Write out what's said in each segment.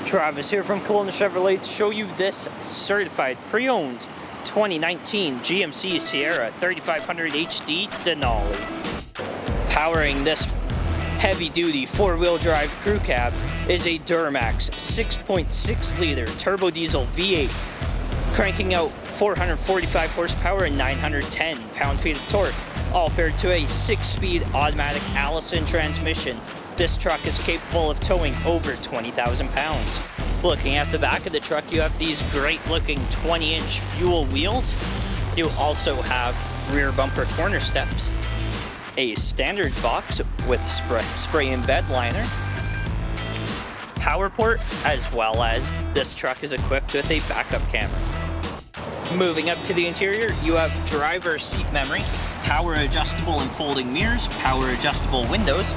Travis here from Kelowna Chevrolet to show you this certified pre-owned 2019 GMC Sierra 3500HD Denali. Powering this heavy-duty four-wheel drive crew cab is a DURAMAX 6.6 liter turbo diesel V8, cranking out 445 horsepower and 910 pound-feet of torque, all paired to a 6-speed automatic Allison transmission. This truck is capable of towing over 20,000 pounds. Looking at the back of the truck, you have these great-looking 20-inch fuel wheels. You also have rear bumper corner steps, a standard box with spray and bed liner, power port, as well as this truck is equipped with a backup camera. Moving up to the interior, you have driver seat memory, power adjustable and folding mirrors, power adjustable windows,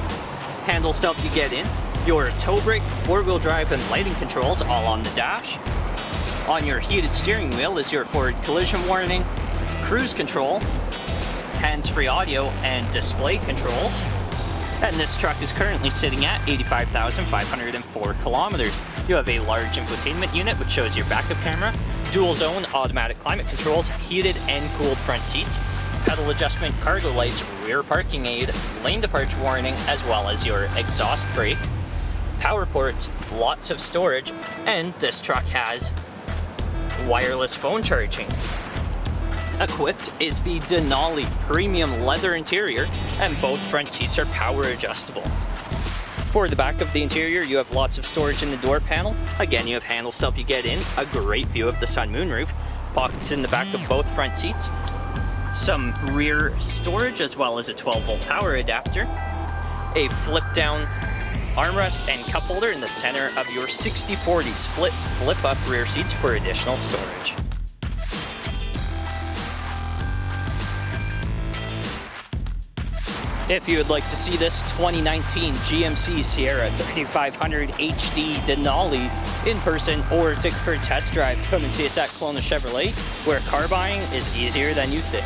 handles to help you get in, your tow brake, four-wheel drive and lighting controls all on the dash. On your heated steering wheel is your forward collision warning, cruise control, hands-free audio and display controls. And this truck is currently sitting at 85,504 kilometers. You have a large infotainment unit which shows your backup camera, dual zone automatic climate controls, heated and cooled front seats, pedal adjustment cargo lights, rear parking aid, lane departure warning, as well as your exhaust brake, power ports, lots of storage, and this truck has wireless phone charging. Equipped is the Denali premium leather interior, and both front seats are power adjustable. For the back of the interior, you have lots of storage in the door panel. Again, you have handles to help you get in, a great view of the sun moonroof, pockets in the back of both front seats, some rear storage as well as a 12-volt power adapter, a flip-down armrest and cup holder in the center of your 60/40 split flip-up rear seats for additional storage. If you would like to see this 2019 GMC Sierra 3500HD Denali in person or take for a test drive, come and see us at Kelowna Chevrolet, where car buying is easier than you think.